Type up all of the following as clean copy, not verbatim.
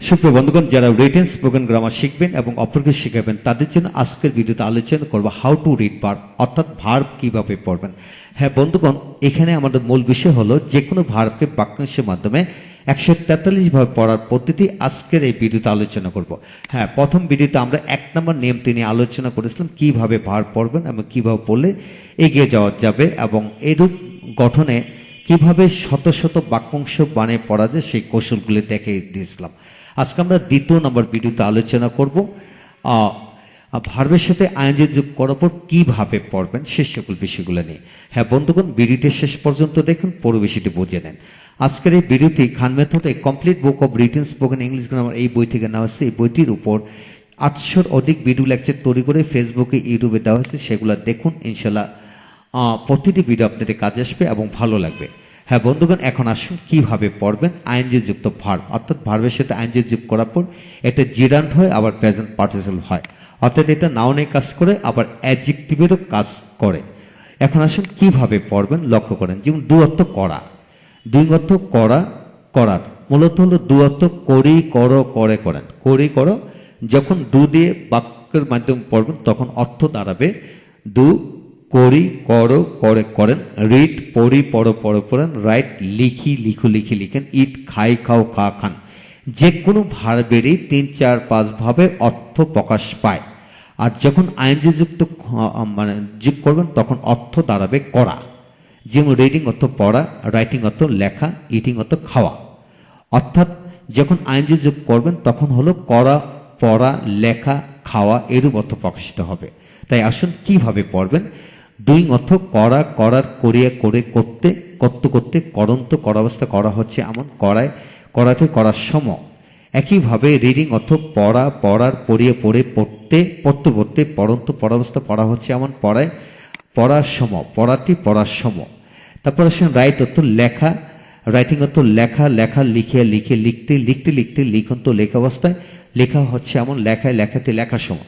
সুপ্রিয় বন্ধুগণ, যারা রিটেন স্পোকেন গ্রামার শিখবেন এবং অপরকে শিখাবেন তাদের জন্য আজকের ভিডিওতে আলোচনা করব হাউ টু রিড ভার্ব, অর্থাৎ ভার্ব কিভাবে পড়বেন। হ্যাঁ বন্ধুগণ, এখানে আমাদের মূল বিষয় হলো যে কোনো ভার্বকে বাক্যাংশের মাধ্যমে 143 ভাবে পড়ার পদ্ধতি আজকের এই ভিডিওতে আলোচনা করব। হ্যাঁ, প্রথম ভিডিওতে আমরা 1 নম্বর নিয়মটি নিয়ে আলোচনা করেছিলাম কিভাবে ভার্ব পড়বেন এবং কিভাবে পড়লে এগিয়ে যাওয়া যাবে এবং এরূপ গঠনে কিভাবে শত শত বাক্যাংশ বানিয়ে পড়া যায় সেই কৌশলগুলি দেখে দিয়েছিলাম। আজকে আমরা দ্বিতীয় নম্বর ভিডিওতে আলোচনা করব ভার্বের সাথে আইএনজি যোগ করার পর কিভাবে পড়বেন সে সকল বিষয়গুলো নিয়ে। হ্যাঁ বন্ধুগণ, ভিডিওটি শেষ পর্যন্ত দেখুন, পুরো বিষয়টি বুঝে নেন। আজকের এই ভিডিওটি Khan method a complete book of written spoken English grammar এই বই থেকে নেওয়া হয়েছে। এই বইটির উপর 800-র অধিক ভিডিও লেকচার তৈরি করে ফেসবুকে ইউটিউবে দেওয়া হয়েছে, সেগুলো দেখুন। ইনশাল্লাহ প্রতিটি ভিডিও আপনাদের কাজে আসবে এবং ভালো লাগবে। হ্যাঁ বন্ধুগণ, এখন আসুন কিভাবে পড়বেন আইএনজি যুক্ত ভার্ব, অর্থাৎ ভার্বের সাথে আইএনজি যোগ করার পর এটা জিরান্ট হয় আবার প্রেজেন্ট পার্টিসিপল হয়, অর্থাৎ এটা নাউনের কাজ করে আবার অ্যাডজেক্টিভেরও কাজ করে। এখন আসুন কিভাবে পড়বেন লক্ষ্য করেন। যেমন দু অর্থ করা, দুই অর্থ করা, করার মূলত হলো দু অর্থ করি, করো, করে, করেন। করি, করো যখন দু দিয়ে বাক্যের মাধ্যমে পড়বেন তখন অর্থ দাঁড়াবে দু করি, করো, করে, করেন। রিড পড়ি, পড়ো, পড়ো, পড়েন। রাইট লিখি, লিখো, লিখি, লিখেন। ইট খাই, খাও, খা, খান। যে কোনো ভার্বেরই 3, 4, 5 ভাবে অর্থ প্রকাশ পায়। আর যখন আইএনজি যুক্ত মানে যোগ করবেন তখন অর্থ দাঁড়াবে করা। যেমন রিডিং অর্থ পড়া, রাইটিং অর্থ লেখা, ইটিং অর্থ খাওয়া। অর্থাৎ যখন আইএনজি যোগ করবেন তখন হলো করা, পড়া, লেখা, খাওয়া এরূপ অর্থ প্রকাশিত হবে। তাই আসুন কিভাবে পড়বেন। ডুইং অর্থ করা, করার, করিয়া, করে, করতে, করতে, করতে, করন্ত, করাবস্থা, করা হচ্ছে এমন, করায়, করাতে, করার সম। একইভাবে রিডিং অর্থ পড়া, পড়ার, পড়িয়ে, পড়ে, পড়তে, পড়তে, পড়তে, পড়ন্ত, পরাবস্থা, পড়া হচ্ছে এমন, পড়ায়, পড়ার সম, পড়াটি, পড়ার সম। তারপর আসেন রাইট অর্থ লেখা, রাইটিং অর্থ লেখা, লেখা, লিখিয়া, লিখে, লিখতে, লিখতে, লিখতে, লিখন্ত, লেখাবস্থায়, লেখা হচ্ছে এমন, লেখায়, লেখাটি, লেখা সম।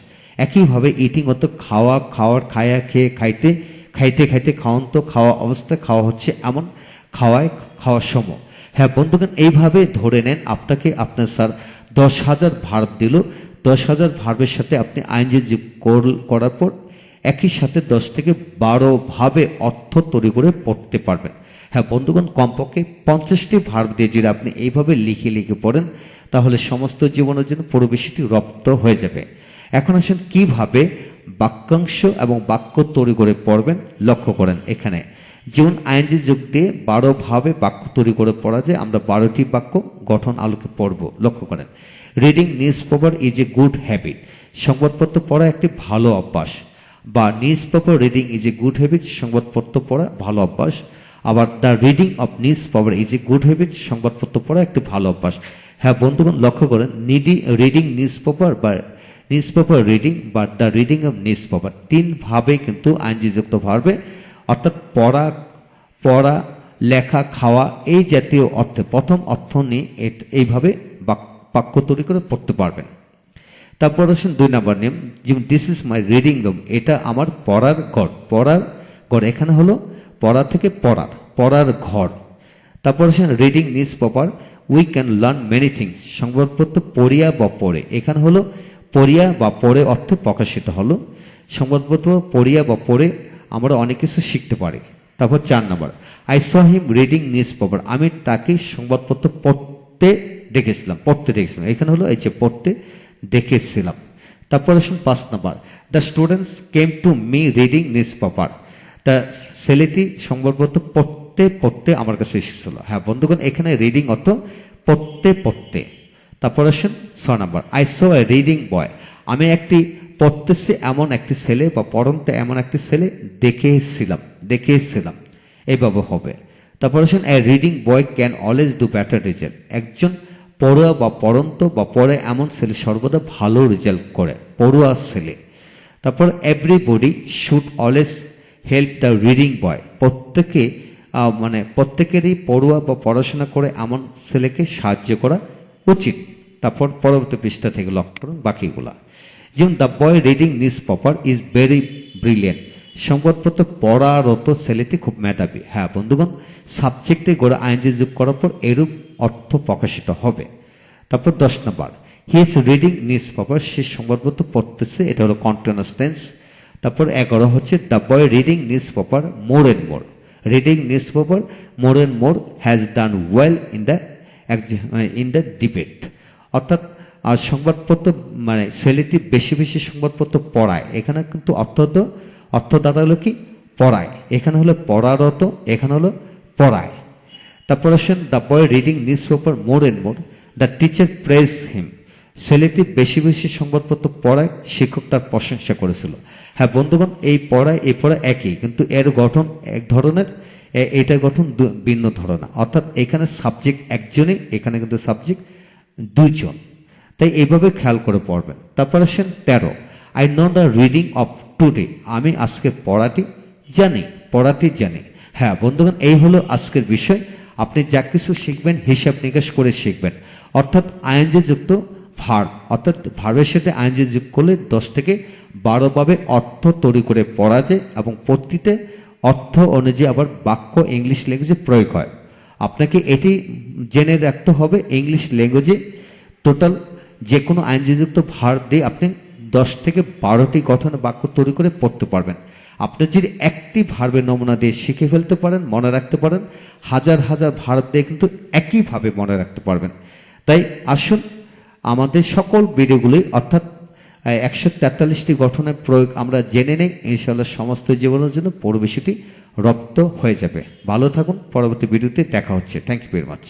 একইভাবে ইটিং অর্থ খাওয়া, খাওয়ার, খায়া, খেয়ে, খাইতে, খাইতে, খাইতে, খাওয়ান্ত, খাওয়া অবস্থায়, খাওয়া হচ্ছে এমন, খাওয়ায়, খাওয়া সম। হ্যাঁ বন্ধুগণ, এইভাবে ধরে নেন আপনাকে আপনার স্যার 10,000 ভার্ব দিল। 10,000 ভার্বের সাথে আপনি আইএনজি যোগ করার পর একই সাথে 10 থেকে 12 ভাবে অর্থ তৈরি করে পড়তে পারবেন। হ্যাঁ বন্ধুগণ, কমপক্ষে 50টি ভার্ব দিয়ে যদি আপনি এইভাবে লিখে লিখে পড়েন তাহলে সমস্ত জীবনের জন্য পুরো বিষয়টি রপ্ত হয়ে যাবে। এখন আসেন কিভাবে বাক্যাংশ এবং বাক্য তৈরি করে পড়বেন লক্ষ্য করেন। এখানে যেমন আইএনজি যোগ দিয়ে 12 ভাবে বাক্য তৈরি করে পড়া যায়। আমরা 12টি বাক্য গঠন আলোকে পড়ব। লক্ষ্য করেন। Reading news paper is a good habit, সংবাদপত্র পড়া একটি ভালো অভ্যাস। বা news paper reading is a good habit, সংবাদপত্র পড়া ভালো অভ্যাস। আবার the reading of news paper is a good habit, সংবাদপত্র পড়া একটি ভালো অভ্যাস। হ্যাঁ বন্ধুগণ, লক্ষ্য করেন রিডিং নিউজ পেপার বা নিউজ পেপার রিডিং বা the reading of news paper 3 ভাবে কিন্তু আইএনজি যুক্ত ভার্বে, অর্থাৎ পড়া, পড়া, লেখা, খাওয়া এই জাতীয় অর্থে প্রথম অর্থ নিয়ে এইভাবে বাক্য তৈরি করে পড়তে পারবেন। তারপর আসেন 2 নম্বর নিয়ম। যেমন this is my reading room, এটা আমার পড়ার ঘর। পড়ার ঘর এখানে হলো পড়া থেকে পড়ার, পড়ার ঘর। তারপর আসেন reading news paper we can learn many things, সংবাদপত্র পড়িয়া বা পড়ে, এখানে হলো পড়িয়া বা পড়ে অর্থে প্রকাশিত হলো। সংবাদপত্র পড়িয়া বা পড়ে আমরা অনেক কিছু শিখতে পারি। তারপর 4 নম্বর I saw him reading newspaper, আমি তাকে সংবাদপত্র পড়তে দেখেছিলাম, এখানে হলো এই যে পড়তে দেখেছিলাম। তারপর আসুন 5 নম্বর the students came to me reading newspaper, তা ছেলেটি সংবাদপত্র পড়তে পড়তে আমার কাছে এসেছিল। হ্যাঁ বন্ধুগণ, এখানে রিডিং অর্থ পড়তে পড়তে। তারপর আসেন 6 নম্বর আই স এ রিডিং বয়, আমি একটি পড়তেছে এমন একটি ছেলে বা পড়ন্তে এমন একটি ছেলে দেখেছিলাম এইভাবে হবে। তারপর আসেন a reading boy can always do better result, একজন পড়ুয়া বা পড়ন্ত বা পড়ে এমন ছেলে সর্বদা ভালো রেজাল্ট করে, পড়ুয়া ছেলে। তারপর everybody should always help the reading boy, প্রত্যেকেরই পড়ুয়া বা পড়াশোনা করে এমন ছেলেকে সাহায্য করা উচিত। তারপর পরবর্তী পৃষ্ঠা থেকে লক্ষ্য করুন বাকিগুলা। যেমন the boy reading news paper is very brilliant, সংবাদপত্র পড়ারত ছেলেটি খুব মেধাবী। হ্যাঁ বন্ধুগণ, সাবজেক্টে গোড়া আইএনজি যোগ করার পর এরূপ অর্থ প্রকাশিত হবে। তারপর 10 নম্বর, he is reading newspaper, সে সংবাদপত্র পড়তেছে, এটা হলো কন্টিনিউয়াস টেন্স। তারপর 11 হচ্ছে the boy reading newspaper more and more, reading newspaper more and more has done well in the debate, অর্থাৎ আর সংবাদপত্র মানে ছেলেটি বেশি বেশি সংবাদপত্র পড়ায়, এখানে কিন্তু অর্থ দাঁড়ালো কি পড়ায়, এখানে হলো পড়ারত, এখানে হলো পড়ায়। তারপর আসেন the boy reading newspaper more and more the teacher praise him, ছেলেটি বেশি বেশি সংবাদপত্র পড়ায়, শিক্ষক তার প্রশংসা করেছিল। হ্যাঁ বন্ধুগণ, এই পড়া একই, কিন্তু এর গঠন এক ধরনের, এটার গঠন ভিন্ন ধরনের, অর্থাৎ এখানে সাবজেক্ট একজনই, এখানে কিন্তু সাবজেক্ট দুইজন, তাই এইভাবে খেয়াল করে পড়বেন। তারপর আসেন 13, I know the reading of today, আমি আজকের পড়াটি জানি। হ্যাঁ বন্ধুগণ, এই হলো আজকের বিষয়। আপনি যা কিছু শিখবেন হিসাব নিকাশ করে শিখবেন, অর্থাৎ আইএনজি যুক্ত ভার্ব, অর্থাৎ ভার্বের সাথে আইএনজি যোগ করলে 10 থেকে 12 ভাবে অর্থ তৈরি করে পড়া যায়, এবং প্রতিটি অর্থ অনুযায়ী আবার বাক্য ইংলিশ ল্যাঙ্গুয়েজে প্রয়োগ হয়। আপনাকে এটি জেনে রাখতে হবে, ইংলিশ ল্যাঙ্গুয়েজে টোটাল যে কোনো আইনজিযুক্ত ভার্ব দিয়ে আপনি 10 থেকে 12টি গঠনের বাক্য তৈরি করে পড়তে পারবেন। আপনি যদি একটি ভার্বের নমুনা দিয়ে শিখে ফেলতে পারেন, মনে রাখতে পারেন, হাজার হাজার ভার্ব দিয়ে কিন্তু একইভাবে মনে রাখতে পারবেন। তাই আসুন আমাদের সকল ভিডিওগুলি, অর্থাৎ 143টি গঠনের প্রয়োগ আমরা জেনে নেই, ইনশাআল্লাহ সমস্ত জীবনের জন্য পুরো বিষয়টি রপ্ত হয়ে যাবে। ভালো থাকুন, পরবর্তী ভিডিওতে দেখা হচ্ছে। Thank you very much.